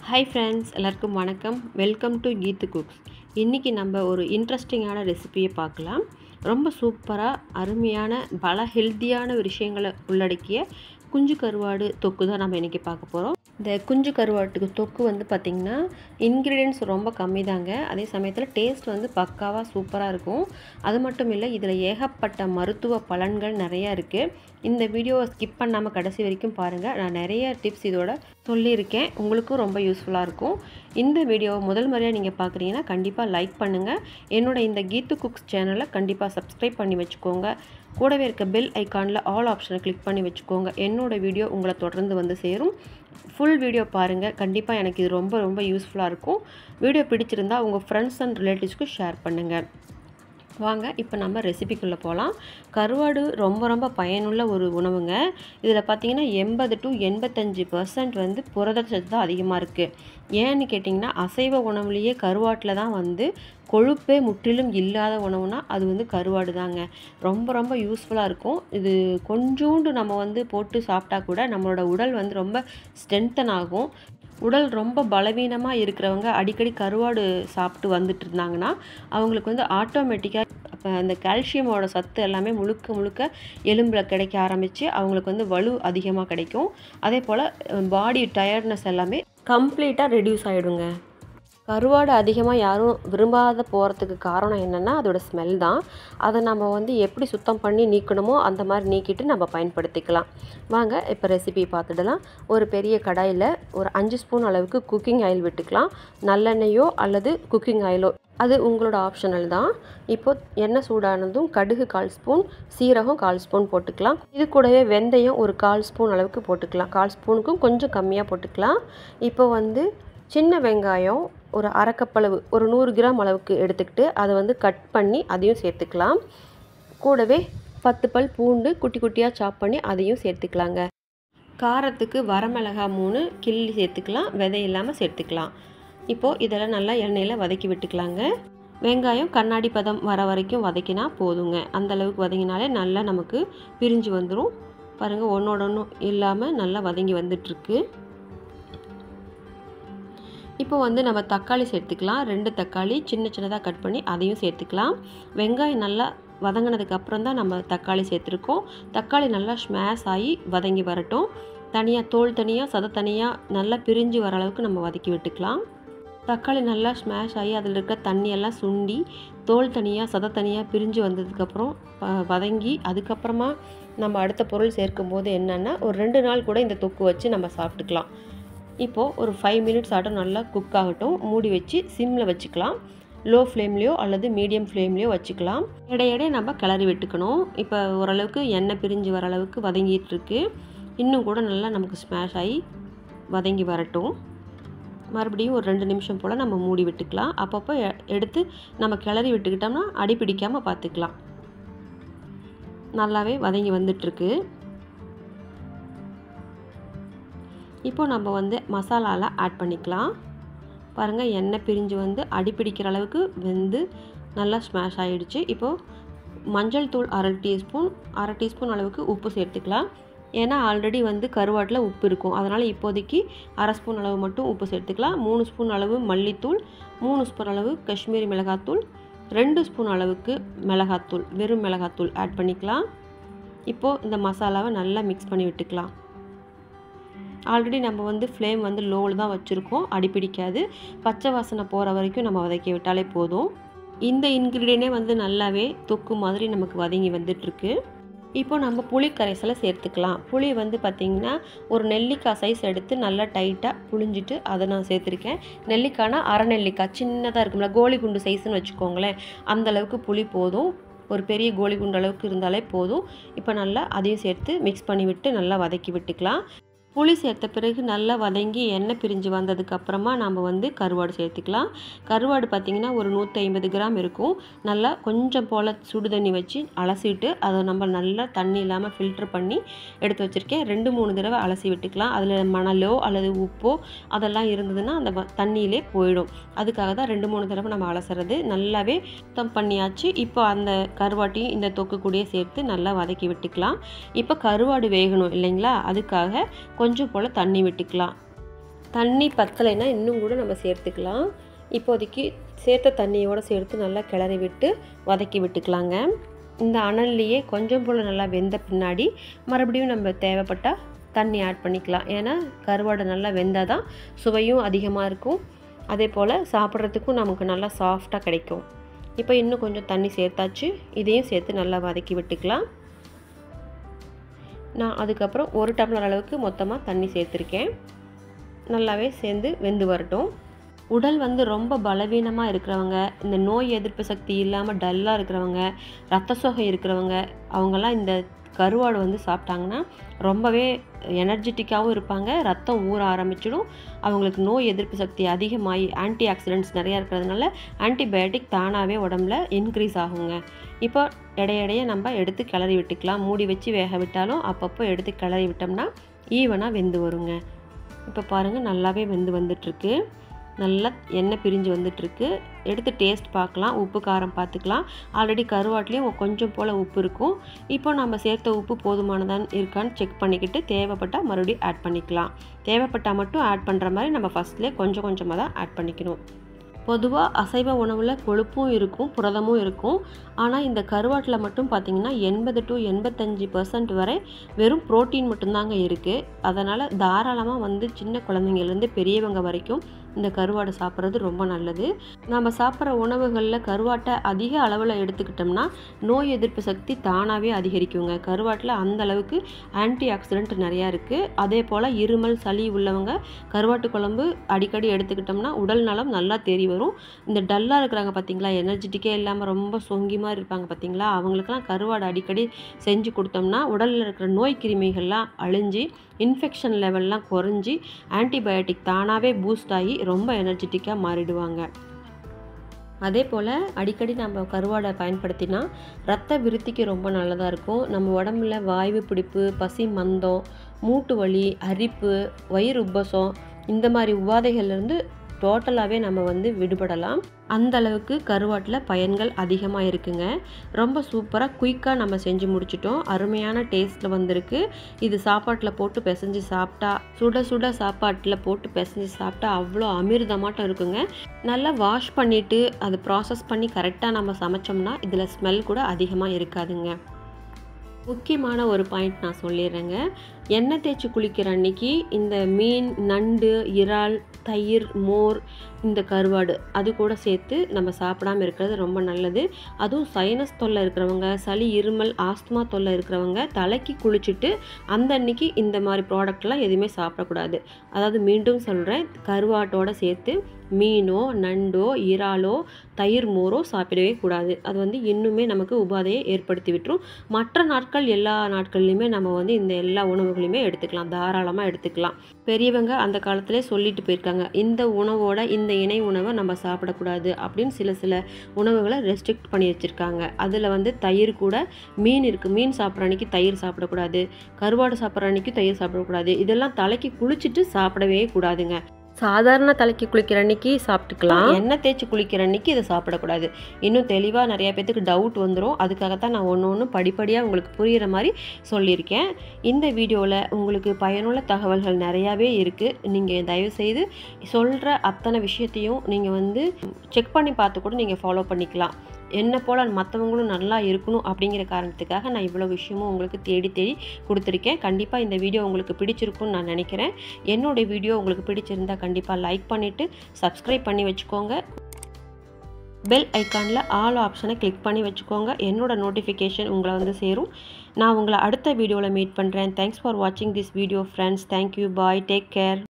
Hi friends, எல்லாருக்கும் வணக்கம். Welcome to Keethu cooks. இன்றைக்கி நம்ம ஒரு இன்ட்ரெஸ்டிங்கான ரெசிபியை பார்க்கலாம். ரொம்ப சூப்பராக அருமையான பல ஹெல்த்தியான விஷயங்களை உள்ளடக்கிய குஞ்சு கருவாடு தொக்கு தான் நம்ம இன்றைக்கி பார்க்க போகிறோம். இந்த குஞ்சு கருவாட்டுக்கு தொக்கு வந்து பார்த்திங்கன்னா இன்க்ரீடியன்ட்ஸ் ரொம்ப கம்மி தாங்க. அதே சமயத்தில் டேஸ்ட் வந்து பக்காவாக சூப்பராக இருக்கும். அது மட்டும் இல்லை, இதில் ஏகப்பட்ட மருத்துவ பலன்கள் நிறையா இருக்குது. இந்த வீடியோவை ஸ்கிப் பண்ணாமல் கடைசி வரைக்கும் பாருங்கள். நான் நிறைய டிப்ஸ் இதோட சொல்லியிருக்கேன், உங்களுக்கும் ரொம்ப யூஸ்ஃபுல்லாக இருக்கும். இந்த வீடியோவை முதல் முறையாக நீங்கள் பார்க்குறீங்கன்னா கண்டிப்பாக லைக் பண்ணுங்கள். என்னோடய இந்த கீத்து குக்ஸ் சேனலை கண்டிப்பாக சப்ஸ்கிரைப் பண்ணி வச்சுக்கோங்க. கூடவே இருக்க பெல் ஐக்கானில் ஆல் ஆப்ஷனை கிளிக் பண்ணி வச்சுக்கோங்க. என்னோடய வீடியோ உங்களை தொடர்ந்து வந்து சேரும். ஃபுல் வீடியோ பாருங்கள். கண்டிப்பாக எனக்கு இது ரொம்ப யூஸ்ஃபுல்லாக இருக்கும். வீடியோ பிடிச்சிருந்தா உங்கள் ஃப்ரெண்ட்ஸ் அண்ட் ரிலேட்டிவ்ஸ்க்கு ஷேர் பண்ணுங்கள். வாங்க இப்போ நம்ம ரெசிபிக்குள்ளே போகலாம். கருவாடு ரொம்ப பயனுள்ள ஒரு உணவுங்க. இதில் பார்த்திங்கன்னா 80 to 85% வந்து புரதச்சத்து தான் அதிகமாக இருக்குது. ஏன்னு கேட்டிங்கன்னா, அசைவ உணவுலேயே கருவாட்டில் தான் வந்து கொழுப்பே முற்றிலும் இல்லாத உணவுனா அது வந்து கருவாடு தாங்க. ரொம்ப யூஸ்ஃபுல்லாக இருக்கும். இது கொஞ்சோண்டு நம்ம வந்து போட்டு சாப்பிட்டா கூட நம்மளோட உடல் வந்து ரொம்ப ஸ்ட்ரென்தன் ஆகும். உடல் ரொம்ப பலவீனமாக இருக்கிறவங்க அடிக்கடி கருவாடு சாப்பிட்டு வந்துட்டு இருந்தாங்கன்னா அவங்களுக்கு வந்து ஆட்டோமேட்டிக்காக அந்த கால்சியமோட சத்து எல்லாமே முழுக்க எலும்பில் கிடைக்க ஆரம்பித்து அவங்களுக்கு வந்து வலு அதிகமாக கிடைக்கும். அதே போல் பாடி டயர்ட்னஸ் எல்லாமே கம்ப்ளீட்டாக ரெடியூஸ் ஆகிடுங்க. கருவாடு அதிகமாக யாரும் விரும்பாத போகிறதுக்கு காரணம் என்னென்னா அதோட ஸ்மெல் தான். அதை நம்ம வந்து எப்படி சுத்தம் பண்ணி நீக்கணுமோ அந்த மாதிரி நீக்கிட்டு நம்ம பயன்படுத்திக்கலாம். வாங்க இப்போ ரெசிபி பார்த்துடலாம். ஒரு பெரிய கடாயில் ஒரு 5 ஸ்பூன் அளவுக்கு குக்கிங் ஆயில் விட்டுக்கலாம். நல்லெண்ணெயோ அல்லது குக்கிங் ஆயிலோ அது உங்களோட ஆப்ஷனல் தான். இப்போது எண்ணெய் சூடானதும் கடுகு 1/4 ஸ்பூன், சீரகம் 1/4 ஸ்பூன் போட்டுக்கலாம். இது கூடவே வெந்தயம் ஒரு 1/4 ஸ்பூன் அளவுக்கு போட்டுக்கலாம். 1/4 ஸ்பூனுக்கும் கொஞ்சம் கம்மியாக போட்டுக்கலாம். இப்போ வந்து சின்ன வெங்காயம் ஒரு அரை கப் அளவு, ஒரு 100 கிராம் அளவுக்கு எடுத்துக்கிட்டு அதை வந்து கட் பண்ணி அதையும் சேர்த்துக்கலாம். கூடவே 10 பல் பூண்டு குட்டியாக சாப் பண்ணி அதையும் சேர்த்துக்கலாங்க. காரத்துக்கு வரமிளகாய் 3 கிள்ளி சேர்த்துக்கலாம், விதை இல்லாமல் சேர்த்துக்கலாம். இப்போது இதெல்லாம் நல்லா எண்ணெயில் வதக்கி விட்டுக்கலாங்க. வெங்காயம் கண்ணாடி பதம் வர வரைக்கும் வதக்கினா போதுங்க. அந்தளவுக்கு வதங்கினாலே நல்லா நமக்கு பிரிஞ்சு வந்துடும். பாருங்கள், ஒன்றோட ஒன்று இல்லாமல் நல்லா வதங்கி வந்துட்டுருக்கு. இப்போ வந்து நம்ம தக்காளி சேர்த்துக்கலாம். 2 தக்காளி சின்னதாக கட் பண்ணி அதையும் சேர்த்துக்கலாம். வெங்காயம் நல்லா வதங்கினதுக்கு அப்புறம் தான் நம்ம தக்காளி சேர்த்துருக்கோம். தக்காளி நல்லா ஸ்மாஷ் ஆகி வதங்கி வரட்டும். தனியாக தோல் தனியாக சதை தனியாக நல்லா பிரிஞ்சு வர அளவுக்கு நம்ம வதக்கி விட்டுக்கலாம். தக்காளி நல்லா ஸ்மாஷ் ஆகி அதில் இருக்க தண்ணியெல்லாம் சுண்டி தோல் தனியாக சதை தனியாக பிரிஞ்சு வந்ததுக்கப்புறம் வதங்கி அதுக்கப்புறமா நம்ம அடுத்த பொருள் சேர்க்கும் போது என்னென்னா ஒரு 2 நாள் கூட இந்த தொக்கு வச்சு நம்ம சாப்பிட்டுக்கலாம். இப்போது ஒரு 5 மினிட்ஸ் ஆட்டம் நல்லா குக் ஆகட்டும். மூடி வச்சு சிம்மில் வச்சுக்கலாம். லோ ஃப்ளேம்லேயோ அல்லது மீடியம் ஃப்ளேம்லேயோ வச்சுக்கலாம். இடையிடையே நம்ம கிளறி விட்டுக்கணும். இப்போ ஓரளவுக்கு எண்ணெய் பிரிஞ்சு வர அளவுக்கு வதங்கிட்டுருக்கு. இன்னும் கூட நல்லா நமக்கு ஸ்மாஷ் ஆகி வதங்கி வரட்டும். மறுபடியும் ஒரு 2 நிமிஷம் போல் நம்ம மூடி விட்டுக்கலாம். அப்பப்போ எடுத்து நம்ம கிளறி விட்டுக்கிட்டோம்னா அடி பிடிக்காமல் பார்த்துக்கலாம். நல்லாவே வதங்கி வந்துட்டுருக்கு. இப்போ நம்ம வந்து மசாலாலாம் ஆட் பண்ணிக்கலாம். பாருங்கள், எண்ணெய் பிரிஞ்சு வந்து அடி பிடிக்கிற அளவுக்கு வெந்து நல்லா ஸ்மாஷ் ஆகிடுச்சு. இப்போது மஞ்சள் தூள் அரை டீஸ்பூன் அளவுக்கு உப்பு சேர்த்துக்கலாம். ஏன்னா ஆல்ரெடி வந்து கருவாட்டில் உப்பு இருக்கும். அதனால் இப்போதைக்கு அரை ஸ்பூன் அளவு மட்டும் உப்பு சேர்த்துக்கலாம். 3 ஸ்பூன் அளவு மல்லித்தூள், 3 ஸ்பூன் அளவு காஷ்மீரி மிளகாத்தூள், 2 ஸ்பூன் அளவுக்கு மிளகாத்தூள், வெறும் மிளகாத்தூள் ஆட் பண்ணிக்கலாம். இப்போது இந்த மசாலாவை நல்லா மிக்ஸ் பண்ணி விட்டுக்கலாம். ஆல்ரெடி நம்ம வந்து ஃப்ளேம் வந்து லோவில் தான் வச்சுருக்கோம். அடிப்பிடிக்காது. பச்சை வாசனை போகிற வரைக்கும் நம்ம வதக்கி விட்டாலே போதும். இந்த இன்க்ரீடியனே வந்து நல்லாவே தொக்கு மாதிரி நமக்கு வதங்கி வந்துட்டுருக்கு. இப்போ நம்ம புளி கரைசலை சேர்த்துக்கலாம். புளி வந்து பார்த்திங்கன்னா ஒரு நெல்லிக்காய் சைஸ் எடுத்து நல்லா டைட்டாக புளிஞ்சிட்டு அதை நான் சேர்த்துருக்கேன். நெல்லிக்காய்னா அரை நெல்லிக்காய் சின்னதாக இருக்கும்ல, கோலி குண்டு சைஸ்ன்னு வச்சுக்கோங்களேன். அந்தளவுக்கு புளி போதும். ஒரு பெரிய கோலி குண்டு அளவுக்கு இருந்தாலே போதும். இப்போ நல்லா அதையும் சேர்த்து மிக்ஸ் பண்ணி விட்டு நல்லா வதக்கி விட்டுக்கலாம். புளி சேர்த்த பிறகு நல்லா வதங்கி எண்ணெய் பிரிஞ்சு வந்ததுக்கப்புறமா நம்ம வந்து கருவாடு சேர்த்துக்கலாம். கருவாடு பார்த்திங்கன்னா ஒரு 150 கிராம் இருக்கும். நல்லா கொஞ்சம் போல் சுடு தண்ணி வச்சு அலசிட்டு அதை நம்ம நல்லா தண்ணி இல்லாமல் ஃபில்ட்ரு பண்ணி எடுத்து வச்சுருக்கேன். 2-3 தடவை அலசி விட்டுக்கலாம். அதில் மணலோ அல்லது உப்போ அதெல்லாம் இருந்ததுன்னா அந்த தண்ணியிலே போயிடும். அதுக்காக தான் 2-3 தடவை நம்ம அலசுறது. நல்லாவே சுத்தம் பண்ணியாச்சு. இப்போ அந்த கருவாட்டையும் இந்த தொக்கு கூடயே சேர்த்து நல்லா வதக்கி விட்டுக்கலாம். இப்போ கருவாடு வேகணும் இல்லைங்களா, அதுக்காக கொஞ்சம் போல் தண்ணி விட்டுக்கலாம். தண்ணி பத்தலைன்னா இன்னும் கூட நம்ம சேர்த்துக்கலாம். இப்போதைக்கு சேர்த்த தண்ணியோடு சேர்த்து நல்லா கிளறி விட்டு வதக்கி விட்டுக்கலாங்க. இந்த அனல்லையே கொஞ்சம் போல் நல்லா வெந்த பின்னாடி மறுபடியும் நம்ம தேவைப்பட்டால் தண்ணி ஆட் பண்ணிக்கலாம். ஏன்னா கருவாடு நல்லா வெந்தால் தான் சுவையும் அதிகமாக இருக்கும், அதே போல் சாப்பிட்றதுக்கும் நமக்கு நல்லா சாஃப்டாக கிடைக்கும். இப்போ இன்னும் கொஞ்சம் தண்ணி சேர்த்தாச்சு, இதையும் சேர்த்து நல்லா வதக்கி விட்டுக்கலாம். நான் அதுக்கப்புறம் 1 டம்ளர் அளவுக்கு மொத்தமாக தண்ணி சேர்த்துருக்கேன். நல்லாவே சேர்ந்து வெந்து வரட்டும். உடல் வந்து ரொம்ப பலவீனமாக இருக்கிறவங்க, இந்த நோய் எதிர்ப்பு சக்தி இல்லாமல் டல்லாக இருக்கிறவங்க, இரத்த சோகை இருக்கிறவங்க, அவங்கெல்லாம் இந்த கருவாடு வந்து சாப்பிட்டாங்கன்னா ரொம்பவே எனர்ஜெட்டிக்காகவும் இருப்பாங்க. ரத்தம் ஊற ஆரம்பிச்சிடும். அவங்களுக்கு நோய் எதிர்ப்பு சக்தி அதிகமாகி ஆன்டி ஆக்சிடென்ட்ஸ் நிறையா இருக்கிறதுனால ஆன்டிபயோட்டிக் தானாகவே உடம்புல இன்க்ரீஸ் ஆகுங்க. இப்போ இடையிடையே நம்ம எடுத்து கிளறி விட்டுக்கலாம். மூடி வச்சு வேக விட்டாலும் அப்பப்போ எடுத்து கிளறி விட்டோம்னா ஈவனாக வெந்து வருங்க. இப்போ பாருங்கள், நல்லாவே வெந்து வந்துட்டுருக்கு. நல்லா எண்ணெய் பிரிஞ்சு வந்துட்டுருக்கு. எடுத்து டேஸ்ட் பார்க்கலாம், உப்பு காரம் பார்த்துக்கலாம். ஆல்ரெடி கருவாட்டிலையும் கொஞ்சம் போல் உப்பு இருக்கும். இப்போ நம்ம சேர்த்த உப்பு போதுமானதான் இருக்கான்னு செக் பண்ணிக்கிட்டு தேவைப்பட்டால் மறுபடியும் ஆட் பண்ணிக்கலாம். தேவைப்பட்டால் மட்டும் ஆட் பண்ணுற மாதிரி நம்ம ஃபஸ்ட்லேயே கொஞ்சம் கொஞ்சமாக தான் ஆட் பண்ணிக்கணும். பொதுவாக அசைவ உணவில் கொழுப்பும் இருக்கும், புரதமும் இருக்கும். ஆனால் இந்த கருவாட்டில் மட்டும் பார்த்திங்கன்னா 80 to 85% வரை வெறும் புரோட்டீன் மட்டும்தாங்க இருக்குது. அதனால் தாராளமாக வந்து சின்ன குழந்தைங்கள்லேருந்து பெரியவங்க வரைக்கும் இந்த கருவாடு சாப்பிட்றது ரொம்ப நல்லது. நம்ம சாப்பிட்ற உணவுகளில் கருவாட்டை அதிக அளவில் எடுத்துக்கிட்டோம்னா நோய் எதிர்ப்பு சக்தி தானாகவே அதிகரிக்குங்க. கருவாட்டில் அந்த அளவுக்கு ஆன்டி ஆக்சிடென்ட் நிறையா இருக்குது. அதே போல் இருமல் சளி உள்ளவங்க கருவாட்டு குழம்பு அடிக்கடி எடுத்துக்கிட்டோம்னா உடல் நலம் நல்லா தெரிய வரும். இந்த டல்லாக இருக்கிறாங்க பார்த்திங்களா, எனர்ஜெட்டிக்கே இல்லாமல் ரொம்ப சொங்கி மாதிரி இருப்பாங்க பார்த்திங்களா, அவங்களுக்கெல்லாம் கருவாடு அடிக்கடி செஞ்சு கொடுத்தோம்னா உடலில் இருக்கிற நோய் கிருமிகள்லாம் அழிஞ்சு இன்ஃபெக்ஷன் லெவல்லாம் குறைஞ்சி ஆன்டிபயோட்டிக் தானாகவே பூஸ்ட் ஆகி ரொம்ப எனர்ஜெட்டிக்காக மாறிடுவாங்க. அதே போல் அடிக்கடி நம்ம கருவாடை பயன்படுத்தினா இரத்த விருத்திக்கு ரொம்ப நல்லதாக இருக்கும். நம்ம உடம்புல வாய்வு பிடிப்பு, பசி மந்தம், மூட்டு வலி, அரிப்பு, வயிறு உப்பசம் இந்த மாதிரி உபாதைகள்லேருந்து டோட்டலாகவே நம்ம வந்து விடுபடலாம். அந்த அளவுக்கு கருவாட்டில் பயன்கள் அதிகமாக இருக்குங்க. ரொம்ப சூப்பராக குயிக்காக நம்ம செஞ்சு முடிச்சிட்டோம். அருமையான டேஸ்ட்டில் வந்திருக்கு. இது சாப்பாட்டில் போட்டு பிசைஞ்சு சாப்பிட்டா, சுட சுட சாப்பாட்டில் போட்டு பிசைஞ்சு சாப்பிட்டா அவ்வளோ அமிர்தமாட்டம் இருக்குங்க. நல்லா வாஷ் பண்ணிவிட்டு அதை ப்ராசஸ் பண்ணி கரெக்டாக நம்ம சமைச்சோம்னா இதில் ஸ்மெல் கூட அதிகமாக இருக்காதுங்க. முக்கியமான ஒரு பாயிண்ட் நான் சொல்லிடுறேங்க. எண்ணெய் தேய்ச்சி குளிக்கிற அன்னைக்கு இந்த மீன், நண்டு, இறால், தயிர், மோர், இந்த கருவாடு அது கூட சேர்த்து நம்ம சாப்பிடாமல் இருக்கிறது ரொம்ப நல்லது. அதுவும் சைனஸ் தொல்லை இருக்கிறவங்க, சளி இருமல் ஆஸ்துமா தொல்லை இருக்கிறவங்க தலைக்கு குளிச்சுட்டு அந்த அன்னைக்கு இந்த மாதிரி ப்ராடக்ட்லாம் எதுவுமே சாப்பிடக்கூடாது. அதாவது மீண்டும் சொல்கிறேன், கருவாட்டோடு சேர்த்து மீனோ நண்டோ இறாலோ தயிர் மோரோ சாப்பிடவே கூடாது. அது வந்து இன்னுமே நமக்கு உபாதையை ஏற்படுத்தி விட்டுரும். மற்ற நாட்கள் எல்லா நாட்கள்லையுமே நம்ம வந்து இந்த எல்லா உணவுகளையுமே எடுத்துக்கலாம், தாராளமாக எடுத்துக்கலாம். பெரியவங்க அந்த காலத்திலே சொல்லிட்டு போயிருக்காங்க, இந்த உணவோட இந்த இணை உணவை நம்ம சாப்பிடக்கூடாது அப்படின்னு சில உணவுகளை ரெஸ்ட்ரிக்ட் பண்ணி வச்சுருக்காங்க. அதில் வந்து தயிர் கூட மீன் இருக்குது. மீன் சாப்பிட்ற அன்றைக்கி தயிர் சாப்பிடக்கூடாது, கருவாடு சாப்பிட்ற அன்றைக்கி தயிர் சாப்பிடக்கூடாது. இதெல்லாம் தலைக்கு குளிச்சுட்டு சாப்பிடவே கூடாதுங்க. சாதாரண தலைக்கு குளிக்கிற அன்றைக்கி சாப்பிட்டுக்கலாம், எண்ணெய் தேய்ச்சி குளிக்கிற அன்றைக்கி இதை சாப்பிடக்கூடாது. இன்னும் தெளிவாக நிறையா பேத்துக்கு டவுட் வந்துடும். அதுக்காகத்தான் நான் ஒன்று படிப்படியாக உங்களுக்கு புரிகிற மாதிரி சொல்லியிருக்கேன். இந்த வீடியோவில் உங்களுக்கு பயனுள்ள தகவல்கள் நிறையாவே இருக்குது. நீங்கள் தயவுசெய்து சொல்கிற அத்தனை விஷயத்தையும் நீங்கள் வந்து செக் பண்ணி பார்த்து கூட நீங்கள் ஃபாலோ பண்ணிக்கலாம். என்னை போல் மற்றவங்களும் நல்லா இருக்கணும் அப்படிங்கிற காரணத்துக்காக நான் இவ்வளோ விஷயமும் உங்களுக்கு தேடி கொடுத்துருக்கேன். கண்டிப்பாக இந்த வீடியோ உங்களுக்கு பிடிச்சிருக்குன்னு நான் நினைக்கிறேன். என்னோடய வீடியோ உங்களுக்கு பிடிச்சிருந்தால் கண்டிப்பாக லைக் பண்ணிவிட்டு சப்ஸ்கிரைப் பண்ணி வச்சுக்கோங்க. பெல் ஐக்கானில் ஆல் ஆப்ஷனை கிளிக் பண்ணி வச்சுக்கோங்க. என்னோடய நோட்டிஃபிகேஷன் உங்களை வந்து சேரும். நான் உங்களை அடுத்த வீடியோவில் மீட் பண்ணுறேன். தேங்க்ஸ் ஃபார் வாட்சிங் this video friends. Thank you, bye, take care.